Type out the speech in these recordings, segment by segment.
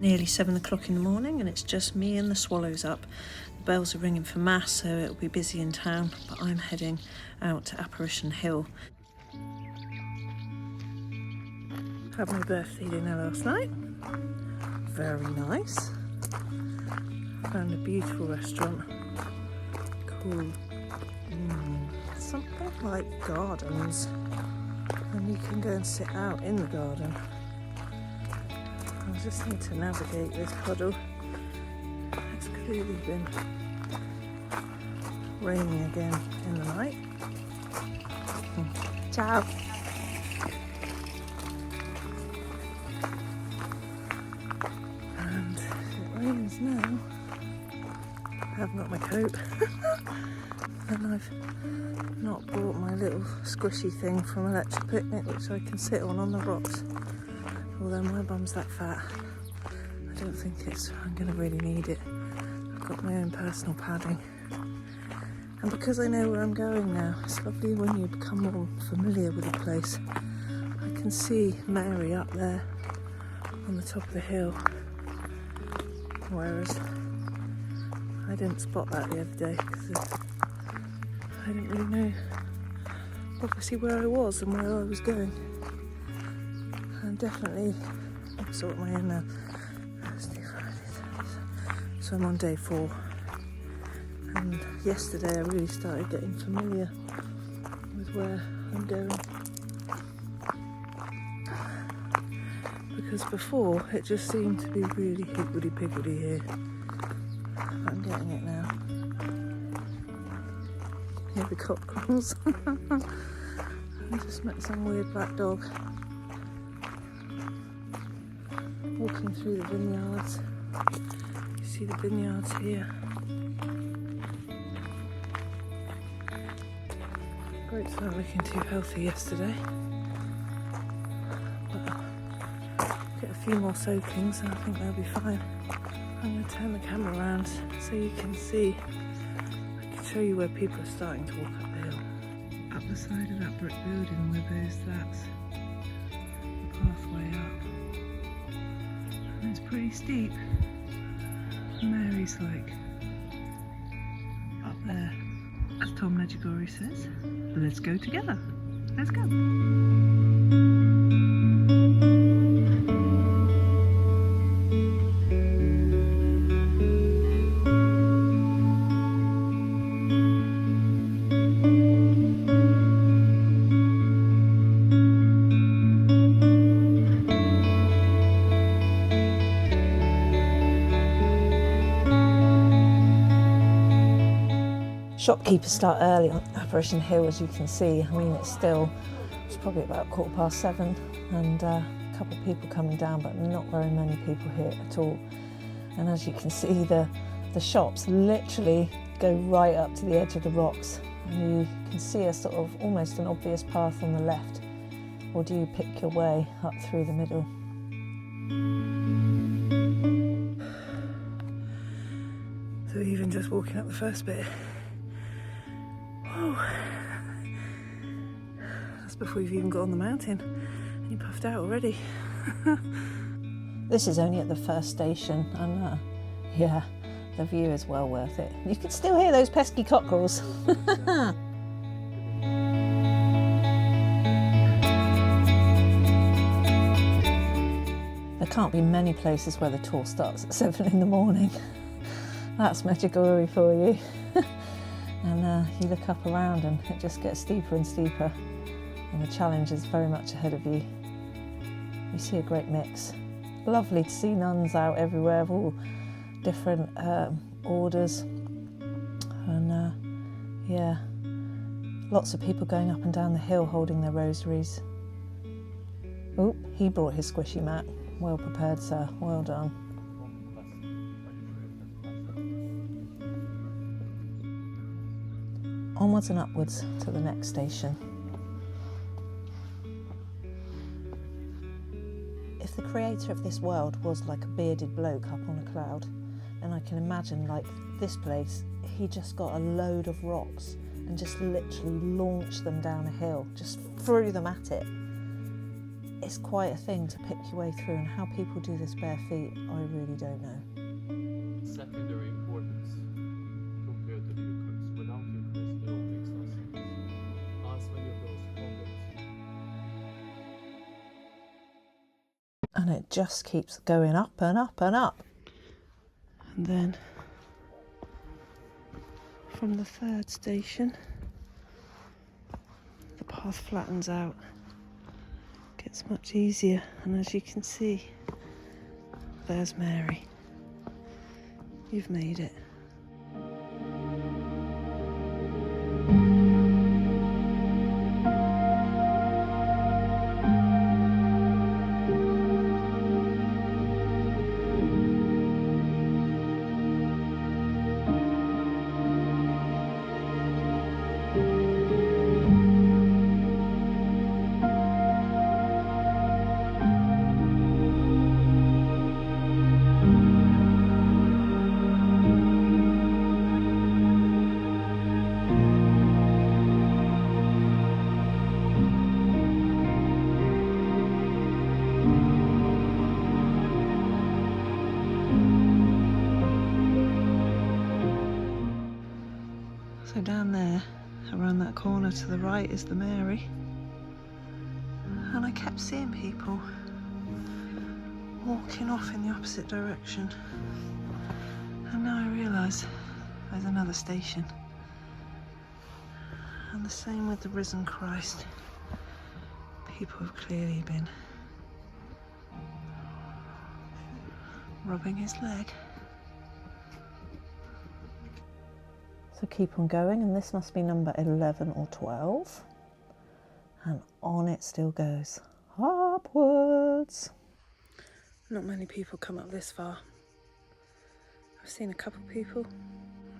Nearly 7 o'clock in the morning and it's just me and the swallows up. The bells are ringing for mass, so it'll be busy in town, but I'm heading out to Apparition Hill. Had my birthday dinner last night. Very nice. Found a beautiful restaurant called something like Gardens, and you can go and sit out in the garden. I just need to navigate this puddle. It's clearly been raining again in the night. Ciao! And it rains now. I haven't got my coat. And I've not brought my little squishy thing from Electric Picnic, which I can sit on the rocks. Although my bum's that fat, I don't think I'm going to really need it. I've got my own personal padding. And because I know where I'm going now, it's lovely when you become more familiar with a place. I can see Mary up there on the top of the hill, whereas I didn't spot that the other day because I didn't really know obviously where I was and where I was going. And definitely, I'm sorting my own now. So I'm on day 4. And yesterday I really started getting familiar with where I'm going. Because before it just seemed to be really higgledy-piggledy here. I'm getting it now. Here the cockerels. I just met some weird black dog. Walking through the vineyards. You see the vineyards here. Grapes weren't looking too healthy yesterday. But I'll get a few more soakings and I think they'll be fine. I'm going to turn the camera around so you can see. I can show you where people are starting to walk up the hill. Up the side of that brick building where that's the pathway up. And it's pretty steep. Mary's like up there, as Tom Medjugorje says. Let's go together. Let's go. Shopkeepers start early on Apparition Hill, as you can see. I mean, it's probably about 7:15, and a couple of people coming down, but not very many people here at all. And as you can see, the shops literally go right up to the edge of the rocks, and you can see a sort of almost an obvious path on the left, or do you pick your way up through the middle? So even just walking up the first bit, that's before you've even got on the mountain and you're puffed out already. This is only at the first station, and yeah, the view is well worth it. You can still hear those pesky cockerels. There can't be many places where the tour starts at 7 in the morning. That's Medjugorje for you. And you look up around and it just gets steeper and steeper, and the challenge is very much ahead of you. You see a great mix. Lovely to see nuns out everywhere of all different orders, and yeah, lots of people going up and down the hill holding their rosaries. Oh, he brought his squishy mat. Well prepared, sir. Well done. Onwards and upwards to the next station. If the creator of this world was like a bearded bloke up on a cloud, then I can imagine, like this place, he just got a load of rocks and just literally launched them down a hill, just threw them at it. it's quite a thing to pick your way through, and how people do this bare feet, I really don't know. Secondary importance compared to the Eucharist. Without Eucharist, it all makes no sense. Ask many of those converts. And it just keeps going up and up and up. And then from the third station, the path flattens out, gets much easier, and as you can see, there's Mary. You've made it. So down there, around that corner to the right, is the Mary. And I kept seeing people walking off in the opposite direction. And now I realise there's another station. And the same with the risen Christ. People have clearly been rubbing his leg. So keep on going, and this must be number 11 or 12. And on it still goes, upwards. Not many people come up this far. I've seen a couple people,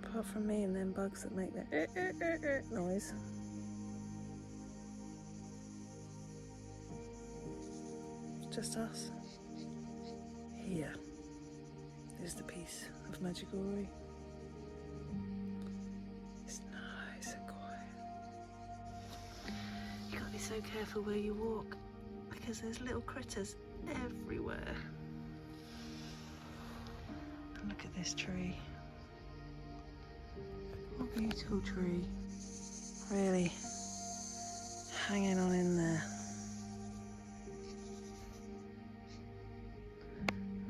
apart from me and them bugs that make that noise. It's just us. Here is the peace of Medjugorje. Be so careful where you walk, because there's little critters everywhere. And look at this tree. What a beautiful tree. Really hanging on in there.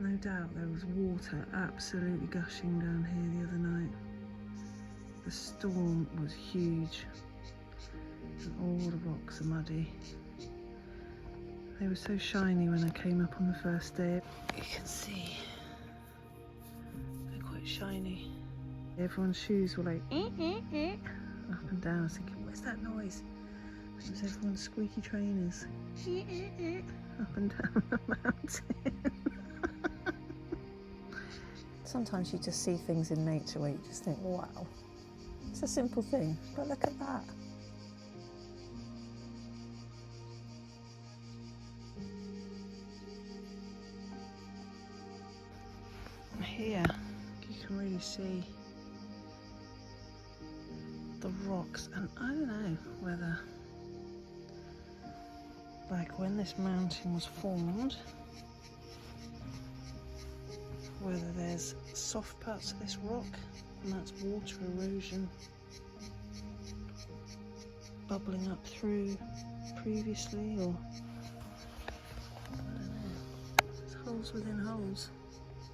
No doubt there was water absolutely gushing down here the other night. The storm was huge. And all the rocks are muddy. They were so shiny when I came up on the first day. You can see they're quite shiny. Everyone's shoes were like up and down. I was thinking, where's that noise? It was everyone's squeaky trainers up and down the mountain. Sometimes you just see things in nature where you just think, wow, it's a simple thing, but look at that. Here you can really see the rocks, and I don't know whether, like when this mountain was formed, whether there's soft parts of this rock and that's water erosion bubbling up through previously, or I don't know. There's holes within holes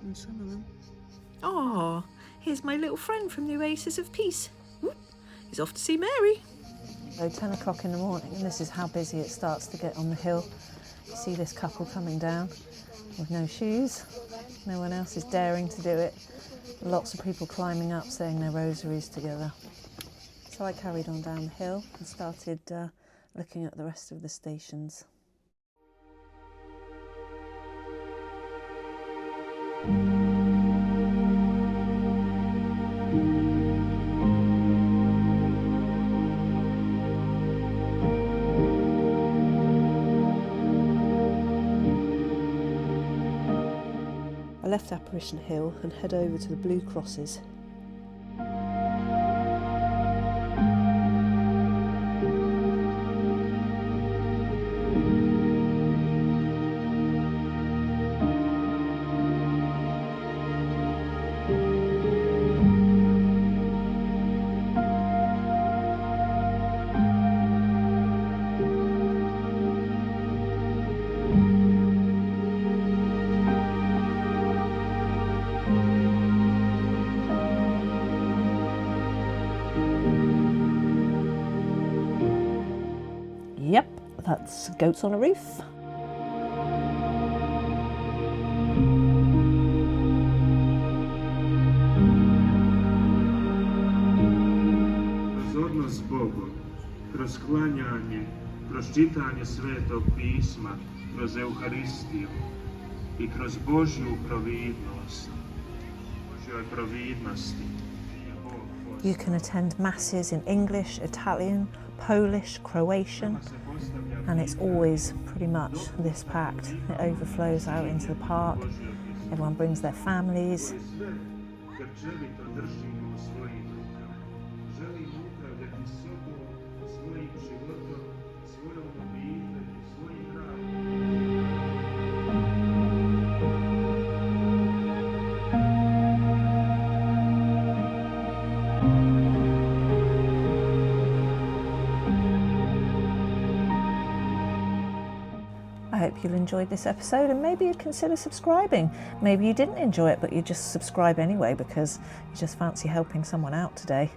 in some of them. Oh, here's my little friend from the Oasis of Peace. He's off to see Mary. So 10 o'clock in the morning, and this is how busy it starts to get on the hill. You see this couple coming down with no shoes. No one else is daring to do it. Lots of people climbing up saying their rosaries together. So I carried on down the hill and started looking at the rest of the stations. I left Apparition Hill and head over to the Blue Crosses. Yep, that's goats on a roof. Kroz odnos s Bogom, kroz klanjanje, kroz čitanje Svetog pisma, kroz Euharistiju i kroz Božju providnost, Božjoj providnosti je Bog You can attend masses in English, Italian, Polish, Croatian, and it's always pretty much this packed. It overflows out into the park. Everyone brings their families. grčevito držimo u svojim rukama. Želimo upravljati sobom, svojim životom, svojom obitelji, svojim radom. I hope you enjoyed this episode, and maybe you'd consider subscribing. Maybe you didn't enjoy it, but you just subscribe anyway because you just fancy helping someone out today.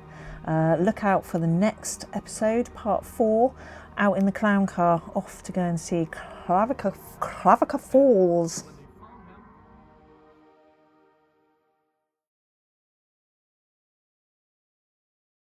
Look out for the next episode, part 4, out in the clown car, off to go and see Clavica Falls.